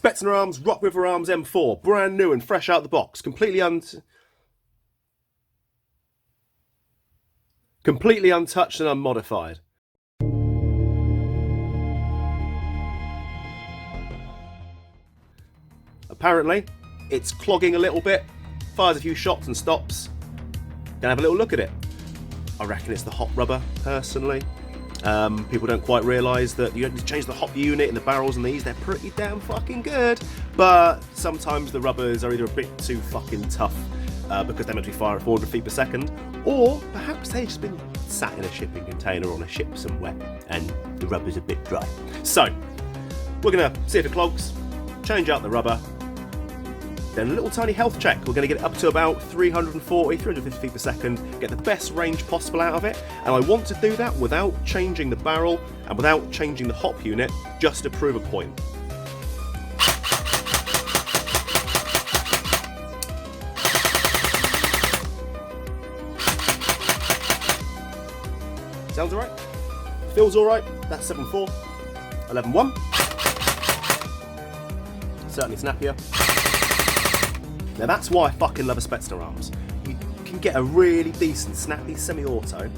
Spetsner Arms Rock River Arms M4, brand new and fresh out the box, completely untouched and unmodified. Apparently, it's clogging a little bit, fires a few shots and stops. Gonna have a little look at it. I reckon it's the hop rubber, personally. People don't quite realise that you don't need to change the hop unit in the barrels and these, they're pretty damn fucking good. But sometimes the rubbers are either a bit too fucking tough because they're meant to be firing at 400 feet per second, or perhaps they've just been sat in a shipping container on a ship somewhere and the rubber's a bit dry. So, we're gonna see if it clogs, change out the rubber, then a little tiny health check. We're going to get it up to about 340, 350 feet per second, get the best range possible out of it, and I want to do that without changing the barrel and without changing the hop unit, just to prove a point. Sounds alright? Feels alright? That's 7.4. 11.1. Certainly snappier. Now that's why I fucking love a Spetsner Arms. You can get a really decent snappy semi-auto,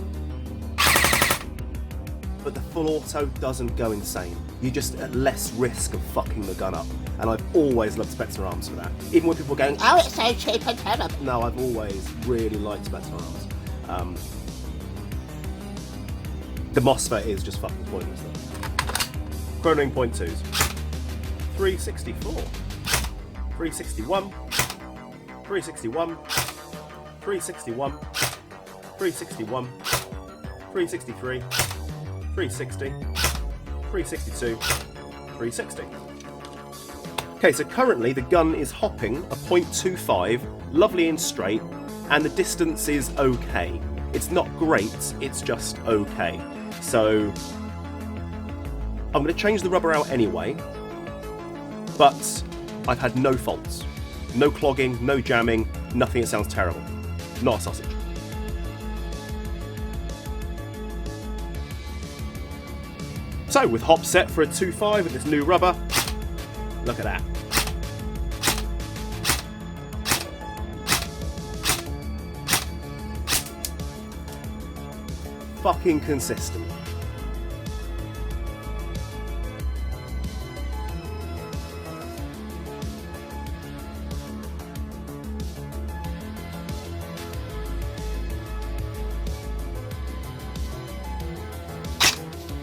but the full auto doesn't go insane. You're just at less risk of fucking the gun up. And I've always loved Spetsner Arms for that. Even when people are going, oh, it's so cheap and terrible. No, I've always really liked Spetsner Arms. The MOSFET is just fucking pointless though. Chronoing .2s. 364. 361. 361, 361, 361, 363, 360, 362, 360. Okay, so currently the gun is hopping a .25, lovely and straight, and the distance is okay. It's not great, it's just okay. So I'm going to change the rubber out anyway, but I've had no faults. No clogging, no jamming, nothing that sounds terrible. Not a sausage. So, with hop set for a 2.5 with this new rubber, look at that. Fucking consistent.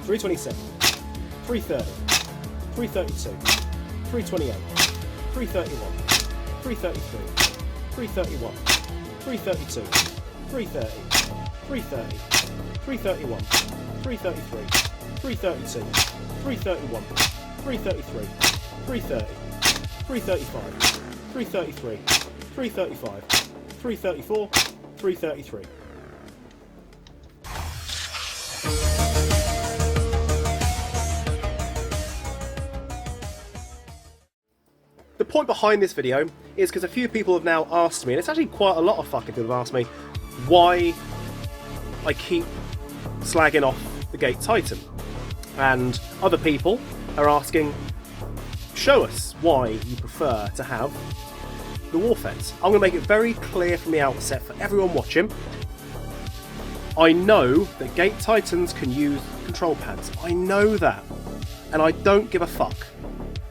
.327, 330, 332, 328, 331, 333, 331, 332, 330, 330, 331, 333, 332, 331, 333, 330, 335, 333, 335, 334, 333. The point behind this video is because a few people have now asked me, and it's actually quite a lot of fucking people have asked me, why I keep slagging off the Gate Titan. And other people are asking, show us why you prefer to have the Warfeds. I'm going to make it very clear from the outset for everyone watching. I know that Gate Titans can use control pads. I know that. And I don't give a fuck.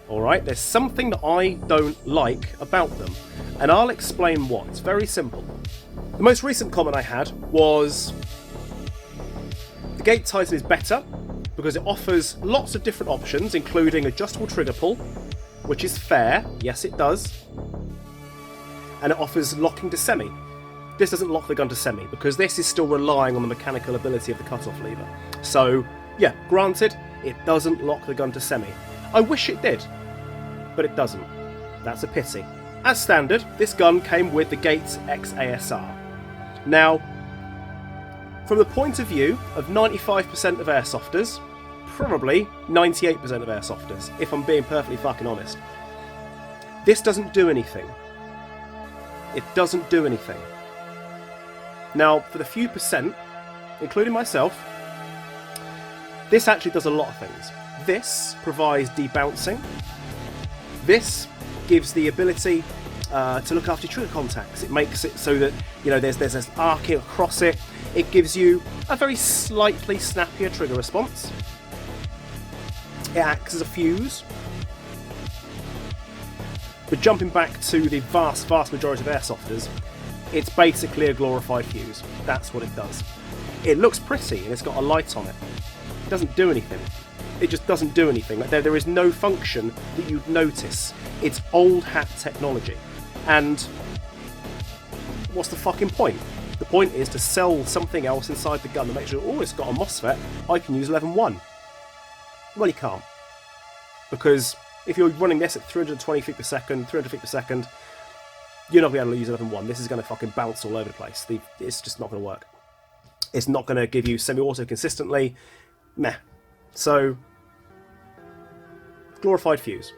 Alright, there's something that I don't like about them, and I'll explain what. It's very simple. The most recent comment I had was the Gate Titan is better because it offers lots of different options, including adjustable trigger pull, which is fair, yes it does, and it offers locking to semi. This doesn't lock the gun to semi because this is still relying on the mechanical ability of the cutoff lever. So, yeah, granted, it doesn't lock the gun to semi. I wish it did, but it doesn't. That's a pity. As standard, this gun came with the Gates XASR. Now, from the point of view of 95% of airsofters, probably 98% of airsofters, if I'm being perfectly fucking honest, this doesn't do anything. It doesn't do anything. Now, for the few percent, including myself, this actually does a lot of things. This provides debouncing. This gives the ability to look after your trigger contacts. It makes it so that, you know, there's this arcing across it. It gives you a very slightly snappier trigger response. It acts as a fuse. But jumping back to the vast majority of airsofters, it's basically a glorified fuse. That's what it does. It looks pretty and it's got a light on it. It doesn't do anything. It just doesn't do anything. Like there is no function that you'd notice. It's old hat technology. And what's the fucking point? The point is to sell something else inside the gun that makes sure, oh, it's got a MOSFET, I can use 11.1. Well, you can't. Because if you're running this at 320 feet per second, 300 feet per second, you're not going to be able to use 11.1. This is going to fucking bounce all over the place. It's just not going to work. It's not going to give you semi-auto consistently. Meh. So, glorified fuse.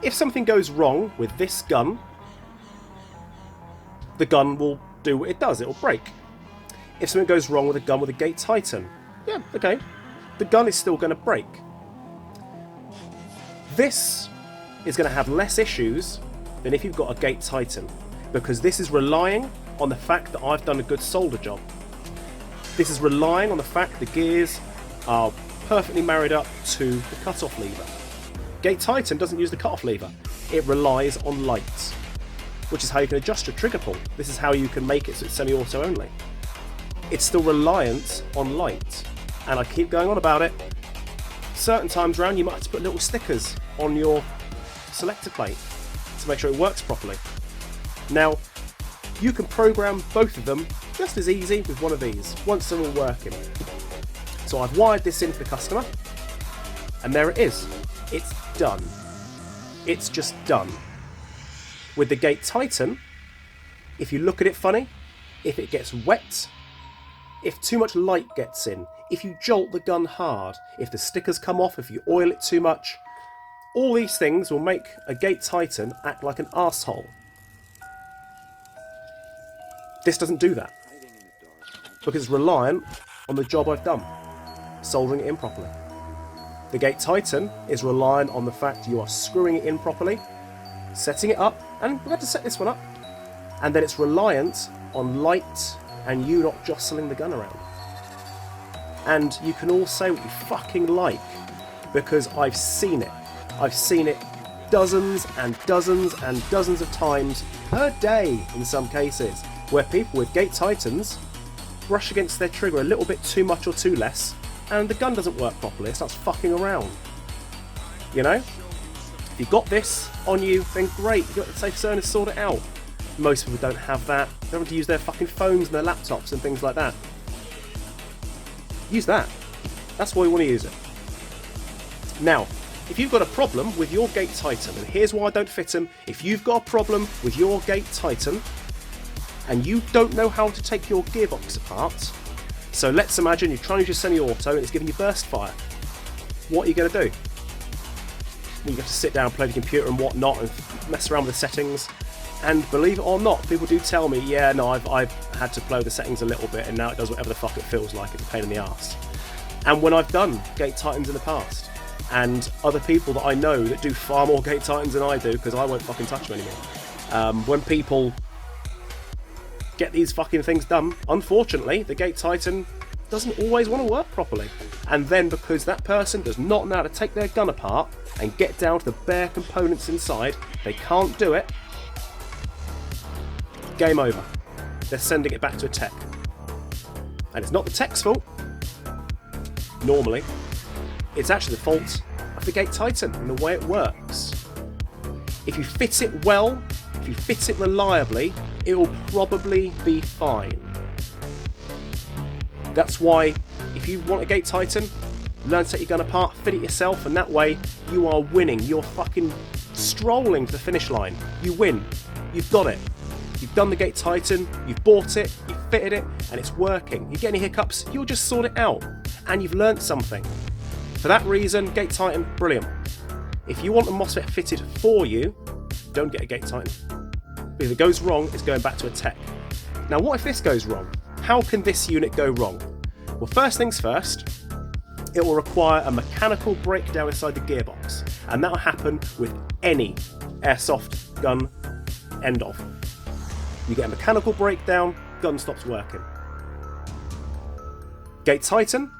If something goes wrong with this gun, the gun will do what it does. It will break. If something goes wrong with a gun with a Gate Titan, yeah, okay, the gun is still going to break. This is going to have less issues than if you've got a Gate Titan, because this is relying on the fact that I've done a good solder job. This is relying on the fact the gears are perfectly married up to the cut-off lever. Gate Titan doesn't use the cut-off lever. It relies on light, which is how you can adjust your trigger pull. This is how you can make it so it's semi-auto only. It's still reliant on light, and I keep going on about it. Certain times around you might have to put little stickers on your selector plate to make sure it works properly. Now, you can program both of them just as easy with one of these, once they're all working. So I've wired this in for the customer, and there it is. It's done. It's just done. With the Gate Titan, if you look at it funny, if it gets wet, if too much light gets in, if you jolt the gun hard, if the stickers come off, if you oil it too much, all these things will make a Gate Titan act like an arsehole. This doesn't do that, because it's reliant on the job I've done, soldering it in properly. The Gate Titan is reliant on the fact you are screwing it in properly, setting it up, and we're going to set this one up, and then it's reliant on light and you not jostling the gun around. And you can all say what you fucking like, because I've seen it. I've seen it dozens and dozens and dozens of times per day in some cases, where people with Gate Titans brush against their trigger a little bit too much or too less, and the gun doesn't work properly. It starts fucking around. You know? If you've got this on you, then great. You've got the safe zone to sort it out. Most people don't have that. They want to use their fucking phones and their laptops and things like that. Use that. That's why you want to use it. Now, if you've got a problem with your Gate Titan, and here's why I don't fit them. If you've got a problem with your Gate Titan, and you don't know how to take your gearbox apart, so let's imagine you're trying to use semi-auto and it's giving you burst fire. What are you going to do? You have to sit down, play the computer and whatnot, and mess around with the settings. And believe it or not, people do tell me, yeah, no, I've had to play with the settings a little bit, and now it does whatever the fuck it feels like. It's a pain in the arse. And when I've done Gate Titans in the past, and other people that I know that do far more Gate Titans than I do, because I won't fucking touch them anymore. When people get these fucking things done, unfortunately, the Gate Titan doesn't always want to work properly. And then because that person does not know how to take their gun apart and get down to the bare components inside, they can't do it. Game over. They're sending it back to a tech. And it's not the tech's fault, normally. It's actually the fault of the Gate Titan and the way it works. If you fit it well, if you fit it reliably, it will probably be fine. That's why, if you want a Gate Titan, learn to take your gun apart, fit it yourself, and that way you are winning. You're fucking strolling to the finish line. You win. You've got it. You've done the Gate Titan, you've bought it, you've fitted it, and it's working. You get any hiccups, you'll just sort it out. And you've learnt something. For that reason, Gate Titan, brilliant. If you want a MOSFET fitted for you, don't get a Gate Titan. If it goes wrong, it's going back to a tech. Now, what if this goes wrong? How can this unit go wrong? Well, first things first, it will require a mechanical breakdown inside the gearbox. And that'll happen with any airsoft gun end of. You get a mechanical breakdown, gun stops working. Gate Titan,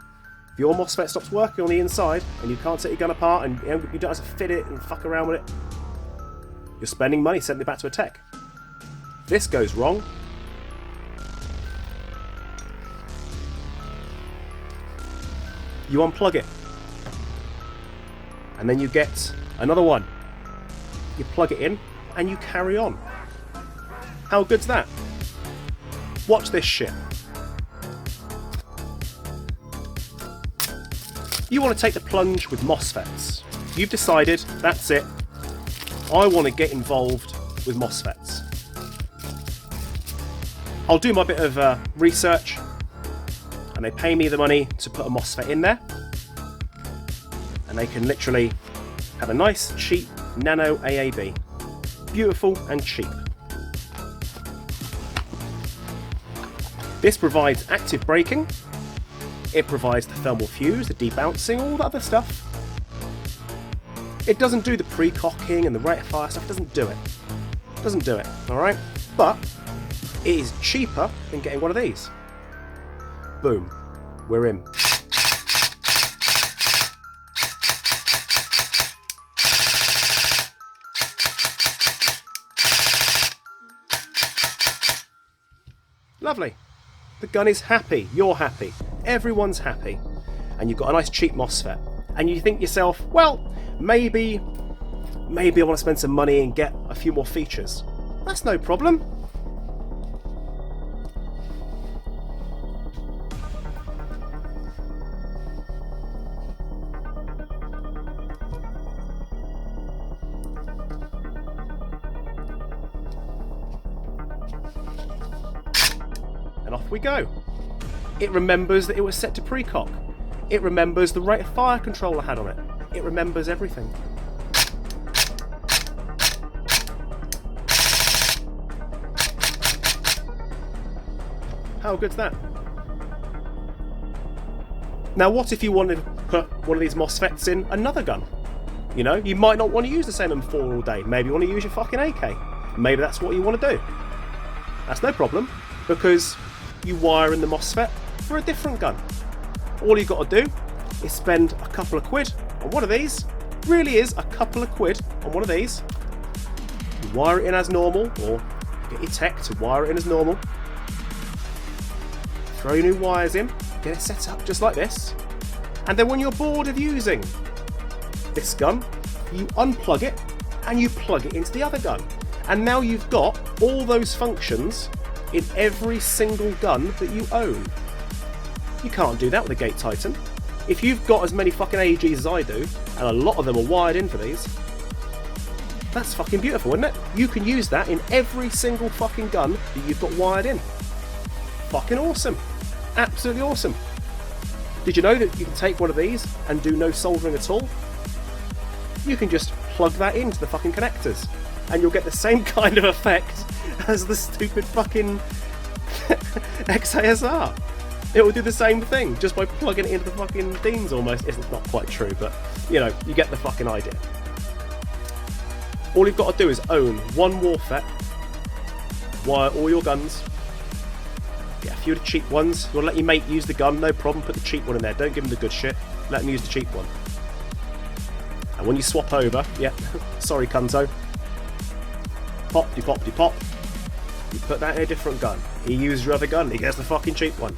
if your MOSFET stops working on the inside and you can't take your gun apart and you don't have to fit it and fuck around with it, you're spending money sending it back to a tech. If this goes wrong, you unplug it. And then you get another one. You plug it in and you carry on. How good's that? Watch this shit. You want to take the plunge with MOSFETs. You've decided, that's it, I want to get involved with MOSFETs. I'll do my bit of research, and they pay me the money to put a MOSFET in there, and they can literally have a nice, cheap nano AAB. Beautiful and cheap. This provides active braking, it provides the thermal fuse, the debouncing, all that other stuff. It doesn't do the pre-cocking and the rate of fire stuff, it doesn't do it. It doesn't do it, alright? But it is cheaper than getting one of these. Boom, we're in. Lovely. The gun is happy, you're happy, everyone's happy, and you've got a nice cheap MOSFET. And you think to yourself, well, maybe I want to spend some money and get a few more features. That's no problem. And off we go. It remembers that it was set to precock. It remembers the rate of fire control I had on it. It remembers everything. How good's that? Now what if you wanted to put one of these MOSFETs in another gun? You know, you might not want to use the same M4 all day. Maybe you want to use your fucking AK. Maybe that's what you want to do. That's no problem, because you wire in the MOSFET for a different gun. All you've got to do is spend a couple of quid on one of these. Really is a couple of quid on one of these. You wire it in as normal, or get your tech to wire it in as normal. Throw your new wires in, get it set up just like this. And then when you're bored of using this gun, you unplug it and you plug it into the other gun. And now you've got all those functions in every single gun that you own. You can't do that with a Gate Titan. If you've got as many fucking AEGs as I do, and a lot of them are wired in for these, that's fucking beautiful, isn't it? You can use that in every single fucking gun that you've got wired in. Fucking awesome. Absolutely awesome. Did you know that you can take one of these and do no soldering at all? You can just plug that into the fucking connectors, and you'll get the same kind of effect as the stupid fucking XASR. It will do the same thing just by plugging it into the fucking things almost. It's not quite true, but you know, you get the fucking idea. All you've got to do is own one WARFET, wire all your guns, get a few of the cheap ones. You want to let your mate use the gun, no problem, put the cheap one in there. Don't give him the good shit, let him use the cheap one. And when you swap over, yeah, sorry cunzo, pop, you put that in a different gun. He uses your other gun, he gets the fucking cheap one.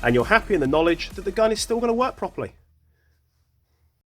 And you're happy in the knowledge that the gun is still going to work properly.